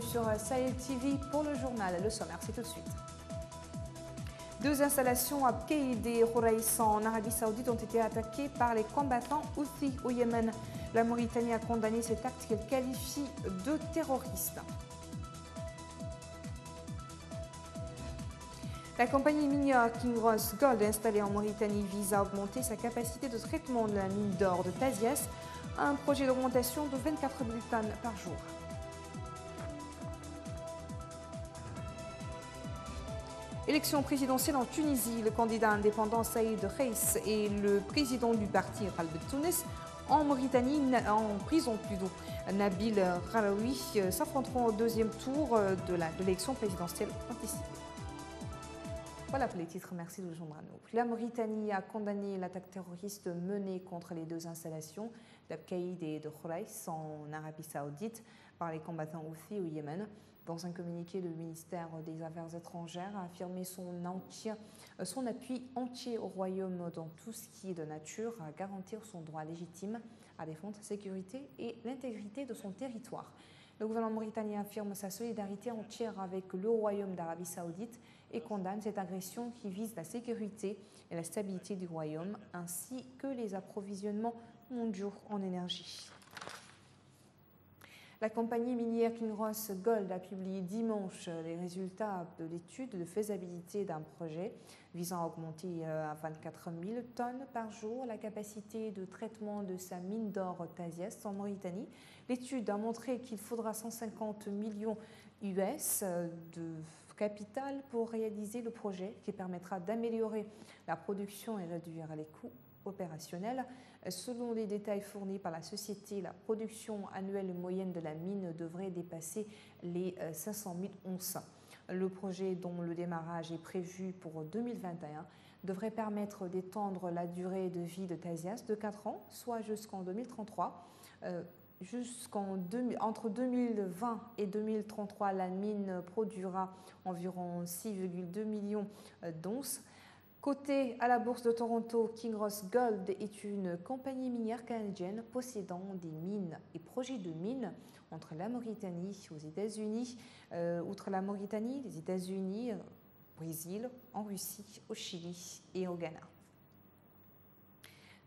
sur Sahel TV pour le journal. Le sommaire, c'est tout de suite. 2 installations à Abqaïd et Khouraïs en Arabie Saoudite ont été attaquées par les combattants Houthis au Yémen. La Mauritanie a condamné cet acte qu'elle qualifie de terroriste. La compagnie minière Kinross Gold installée en Mauritanie vise à augmenter sa capacité de traitement de la mine d'or de Tazias, un projet d'augmentation de 24 000 tonnes par jour. Élection présidentielle en Tunisie, le candidat indépendant Saïd Reiss et le président du parti Qalb Tounes en Mauritanie, en prison plutôt, Nabil Raoui, s'affronteront au 2e tour de l'élection présidentielle anticipée. Voilà pour les titres, merci de vous joindre à nous. La Mauritanie a condamné l'attaque terroriste menée contre les 2 installations d'Abqaïd et de Khouraïs en Arabie Saoudite par les combattants Houthis au Yémen. Dans un communiqué, le ministère des Affaires étrangères a affirmé son appui entier au Royaume dans tout ce qui est de nature à garantir son droit légitime à défendre sa sécurité et l'intégrité de son territoire. Le gouvernement mauritanien affirme sa solidarité entière avec le Royaume d'Arabie Saoudite et condamne cette agression qui vise la sécurité et la stabilité du Royaume ainsi que les approvisionnements mondiaux en énergie. La compagnie minière Kinross Gold a publié dimanche les résultats de l'étude de faisabilité d'un projet visant à augmenter à 24 000 tonnes par jour la capacité de traitement de sa mine d'or Tazias en Mauritanie. L'étude a montré qu'il faudra 150 millions US de capital pour réaliser le projet qui permettra d'améliorer la production et réduire les coûts opérationnels. Selon les détails fournis par la société, la production annuelle moyenne de la mine devrait dépasser les 500 000 onces. Le projet, dont le démarrage est prévu pour 2021, devrait permettre d'étendre la durée de vie de Tazias de 4 ans, soit jusqu'en 2033. Entre 2020 et 2033, la mine produira environ 6,2 millions d'onces. Cotée à la bourse de Toronto, Kinross Gold est une compagnie minière canadienne possédant des mines et projets de mines entre la Mauritanie aux États-Unis, outre la Mauritanie, les États-Unis, au Brésil, en Russie, au Chili et au Ghana.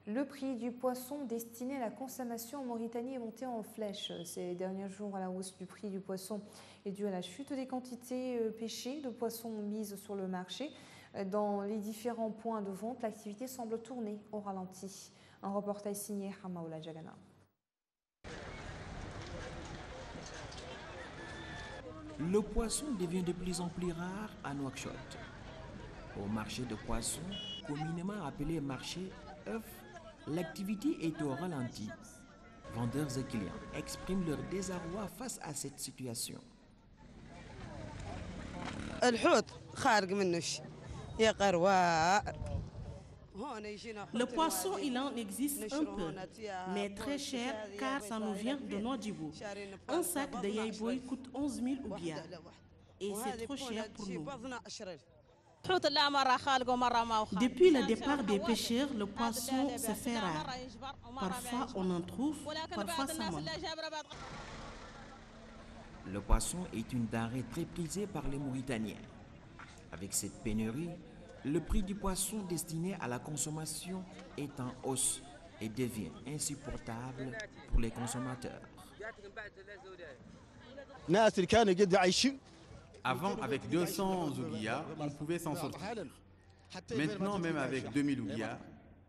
Le prix du poisson destiné à la consommation en Mauritanie est monté en flèche. Ces derniers jours, la hausse du prix du poisson est due à la chute des quantités pêchées de poissons mises sur le marché. Dans les différents points de vente, l'activité semble tourner au ralenti. Un reportage signé Hamaoula Jagana. Le poisson devient de plus en plus rare à Nouakchott. Au marché de poissons, communément appelé marché œuf, l'activité est au ralenti. Vendeurs et clients expriment leur désarroi face à cette situation. Le poisson, il en existe un peu, mais très cher car ça nous vient de Nouadhibou. Un sac de yaïboy coûte 11 000 oubiya et c'est trop cher pour nous. Depuis le départ des pêcheurs, le poisson se fait rare. Parfois on en trouve, parfois ça manque. Le poisson est une denrée très prisée par les Mauritaniens. Avec cette pénurie, le prix du poisson destiné à la consommation est en hausse et devient insupportable pour les consommateurs. Avant, avec 200 ouguiyas, on pouvait s'en sortir. Maintenant, même avec 2000 ouguiyas,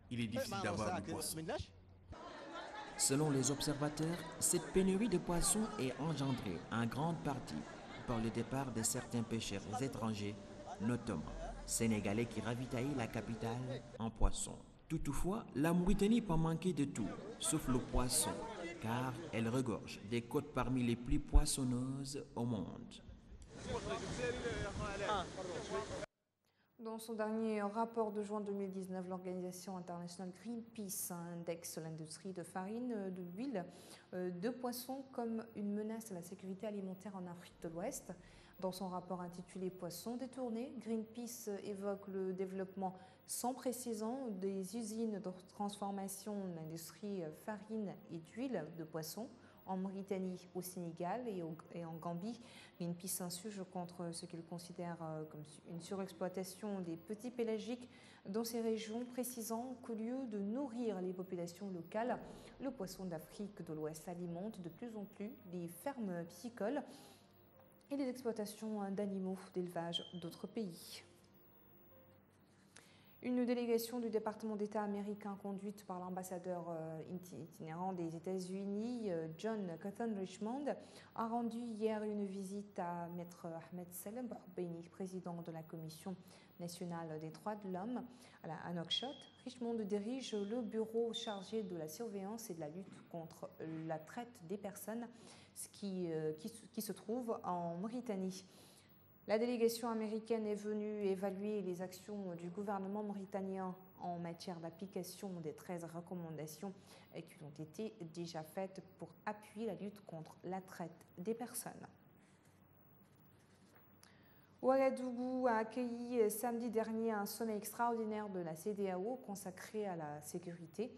il est difficile d'avoir du poisson. Selon les observateurs, cette pénurie de poissons est engendrée en grande partie par le départ de certains pêcheurs étrangers, notamment sénégalais qui ravitaillent la capitale en poissons. Toutefois, la Mauritanie peut manquer de tout, sauf le poisson, car elle regorge des côtes parmi les plus poissonneuses au monde. Dans son dernier rapport de juin 2019, l'organisation internationale Greenpeace indexe l'industrie de farine, de l'huile, de poisson comme une menace à la sécurité alimentaire en Afrique de l'Ouest. Dans son rapport intitulé Poissons détournés, Greenpeace évoque le développement sans précédent des usines de transformation d'industrie farine et d'huile de poisson en Mauritanie, au Sénégal et en Gambie. Greenpeace s'insurge contre ce qu'il considère comme une surexploitation des petits pélagiques dans ces régions, précisant qu'au lieu de nourrir les populations locales, le poisson d'Afrique de l'Ouest alimente de plus en plus les fermes piscicoles et les exploitations d'animaux d'élevage d'autres pays. Une délégation du département d'État américain conduite par l'ambassadeur itinérant des États-Unis, John Cotton Richmond, a rendu hier une visite à Maître Ahmed Salem Bouhbeini, président de la Commission nationale des droits de l'homme à Nouakchott. Richmond dirige le bureau chargé de la surveillance et de la lutte contre la traite des personnes qui se trouve en Mauritanie. La délégation américaine est venue évaluer les actions du gouvernement mauritanien en matière d'application des 13 recommandations qui ont été déjà faites pour appuyer la lutte contre la traite des personnes. Ouagadougou a accueilli samedi dernier un sommet extraordinaire de la CEDEAO consacré à la sécurité.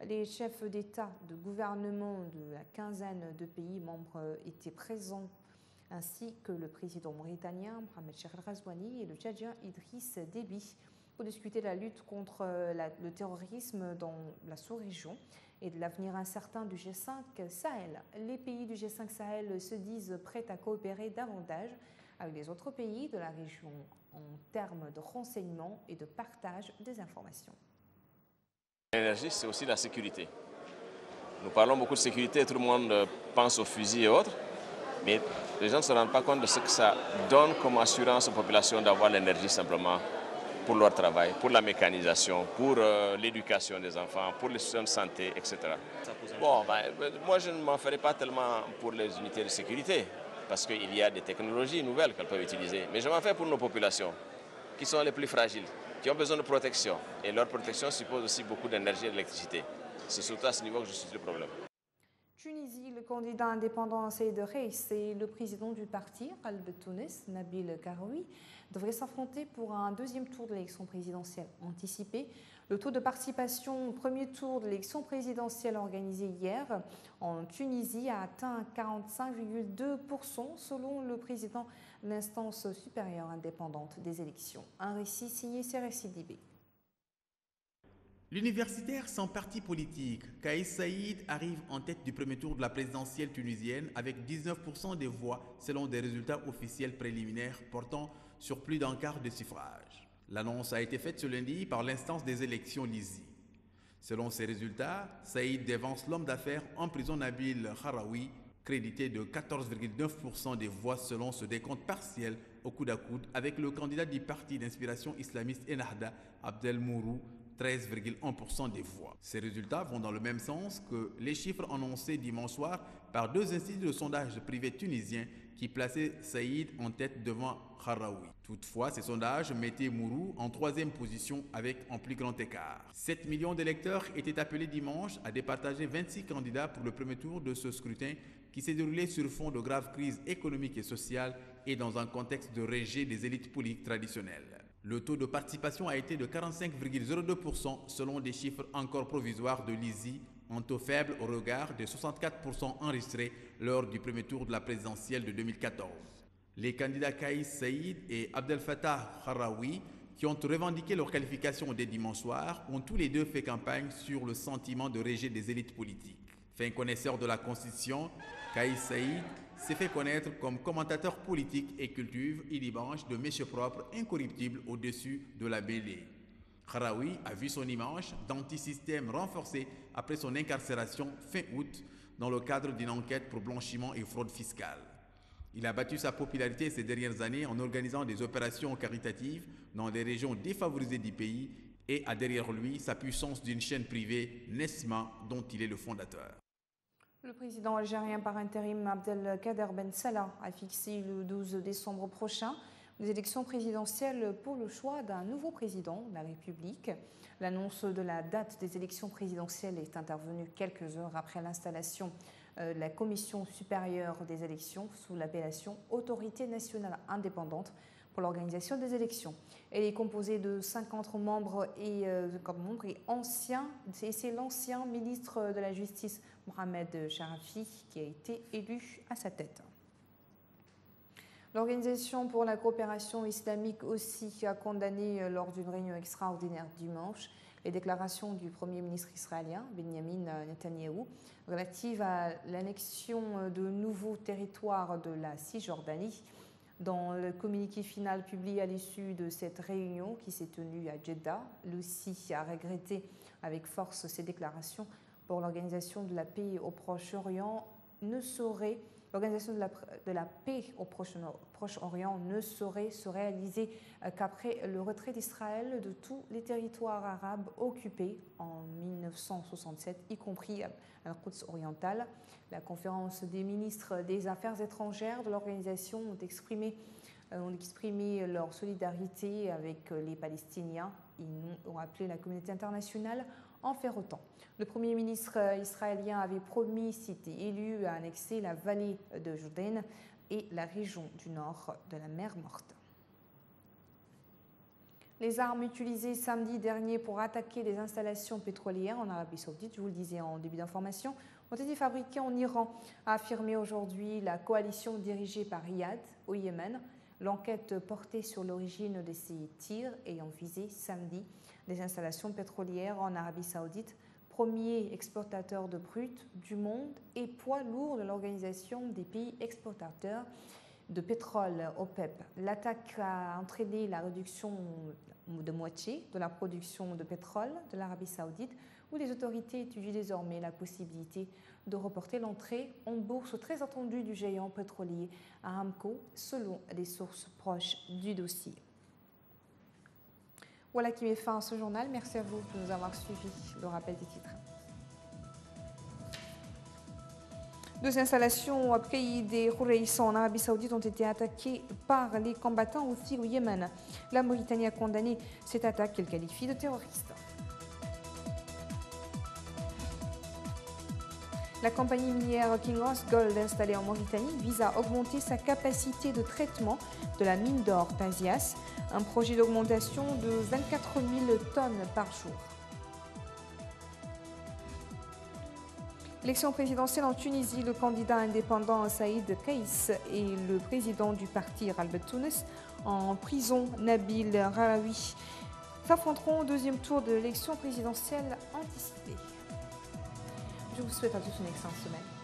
Les chefs d'État, de gouvernement de la quinzaine de pays membres étaient présents, ainsi que le président mauritanien Mohamed Cheikh El-Ghazouani et le tchadien Idriss Déby, pour discuter de la lutte contre le terrorisme dans la sous-région et de l'avenir incertain du G5 Sahel. Les pays du G5 Sahel se disent prêts à coopérer davantage avec les autres pays de la région en termes de renseignement et de partage des informations. L'énergie, c'est aussi la sécurité. Nous parlons beaucoup de sécurité, tout le monde pense aux fusils et autres, mais les gens ne se rendent pas compte de ce que ça donne comme assurance aux populations d'avoir l'énergie simplement pour leur travail, pour la mécanisation, pour l'éducation des enfants, pour les soins de santé, etc. Bon, moi je ne m'en ferai pas tellement pour les unités de sécurité, parce qu'il y a des technologies nouvelles qu'elles peuvent utiliser, mais je m'en fais pour nos populations, qui sont les plus fragiles, qui ont besoin de protection. Et leur protection suppose aussi beaucoup d'énergie et d'électricité. C'est surtout à ce niveau que je suis le problème. Tunisie, le candidat indépendant Saïd Reis et le président du parti, Qalb Tounes, Nabil Karoui, devraient s'affronter pour un deuxième tour de l'élection présidentielle anticipée. Le taux de participation au premier tour de l'élection présidentielle organisée hier en Tunisie a atteint 45,2% selon le président de l'instance supérieure indépendante des élections. Un récit signé Serres Sidibé. L'universitaire sans parti politique, Kais Saïd, arrive en tête du premier tour de la présidentielle tunisienne avec 19% des voix selon des résultats officiels préliminaires portant sur plus d'un quart de suffrage. L'annonce a été faite ce lundi par l'instance des élections LISI. Selon ces résultats, Saïd dévance l'homme d'affaires en prison Nabil Haraoui, crédité de 14,9% des voix selon ce décompte partiel au coude à coude avec le candidat du parti d'inspiration islamiste Ennahda, Abdel Mourou, 13,1% des voix. Ces résultats vont dans le même sens que les chiffres annoncés dimanche soir par deux instituts de sondage privés tunisiens qui plaçaient Saïd en tête devant Haraoui. Toutefois, ces sondages mettaient Mourou en troisième position avec un plus grand écart. 7 millions d'électeurs étaient appelés dimanche à départager 26 candidats pour le premier tour de ce scrutin qui s'est déroulé sur fond de graves crises économiques et sociales et dans un contexte de rejet des élites politiques traditionnelles. Le taux de participation a été de 45,02% selon des chiffres encore provisoires de l'ISI, un taux faible au regard des 64% enregistrés lors du premier tour de la présidentielle de 2014. Les candidats Kais Saïd et Abdel Fattah Haraoui, qui ont revendiqué leur qualification dès dimanche soir, ont tous les deux fait campagne sur le sentiment de rejet des élites politiques. Fin connaisseur de la Constitution, Kais Saïd s'est fait connaître comme commentateur politique et cultive illibanche de mécheux propre incorruptible au-dessus de la mêlée. Haraoui a vu son image d'antisystème renforcée après son incarcération fin août dans le cadre d'une enquête pour blanchiment et fraude fiscale. Il a battu sa popularité ces dernières années en organisant des opérations caritatives dans les régions défavorisées du pays et a derrière lui sa puissance d'une chaîne privée, Nesma, dont il est le fondateur. Le président algérien par intérim Abdelkader Ben Salah a fixé le 12 décembre prochain les élections présidentielles pour le choix d'un nouveau président de la République. L'annonce de la date des élections présidentielles est intervenue quelques heures après l'installation de la Commission supérieure des élections sous l'appellation Autorité nationale indépendante pour l'organisation des élections. Elle est composée de 50 membres et c'est l'ancien ministre de la Justice, Mohamed Sharafi, qui a été élu à sa tête. L'Organisation pour la coopération islamique aussi a condamné lors d'une réunion extraordinaire dimanche les déclarations du Premier ministre israélien, Benjamin Netanyahou, relatives à l'annexion de nouveaux territoires de la Cisjordanie. Dans le communiqué final publié à l'issue de cette réunion qui s'est tenue à Jeddah, l'OCI a regretté avec force ces déclarations pour l'organisation de la paix au Proche-Orient l'organisation de la paix au Proche-Orient ne saurait se réaliser qu'après le retrait d'Israël de tous les territoires arabes occupés en 1967, y compris Al-Quds oriental. La conférence des ministres des Affaires étrangères de l'organisation ont exprimé leur solidarité avec les Palestiniens. Ils ont appelé la communauté internationale en faire autant. Le Premier ministre israélien avait promis, s'il était élu, à annexer la vallée de Jourdain et la région du nord de la mer Morte. Les armes utilisées samedi dernier pour attaquer des installations pétrolières en Arabie Saoudite, je vous le disais en début d'information, ont été fabriquées en Iran, a affirmé aujourd'hui la coalition dirigée par Riyad au Yémen. L'enquête portait sur l'origine de ces tirs ayant visé samedi des installations pétrolières en Arabie Saoudite, premier exportateur de brut du monde et poids lourd de l'Organisation des pays exportateurs de pétrole OPEP. L'attaque a entraîné la réduction de moitié de la production de pétrole de l'Arabie Saoudite, où les autorités étudient désormais la possibilité de reporter l'entrée en bourse très attendue du géant pétrolier Aramco, selon des sources proches du dossier. Voilà qui met fin à ce journal. Merci à vous de nous avoir suivis. Le rappel des titres. Deux installations au pays des Houreys en Arabie Saoudite ont été attaquées par les combattants Houthis au Yémen. La Mauritanie a condamné cette attaque qu'elle qualifie de terroriste. La compagnie minière Kinross Gold installée en Mauritanie vise à augmenter sa capacité de traitement de la mine d'or Tasiast, un projet d'augmentation de 24 000 tonnes par jour. L'élection présidentielle en Tunisie, le candidat indépendant Saïd Kais et le président du parti Ralbet Tounes en prison Nabil Raoui s'affronteront au deuxième tour de l'élection présidentielle anticipée. Je vous souhaite à tous une excellente semaine.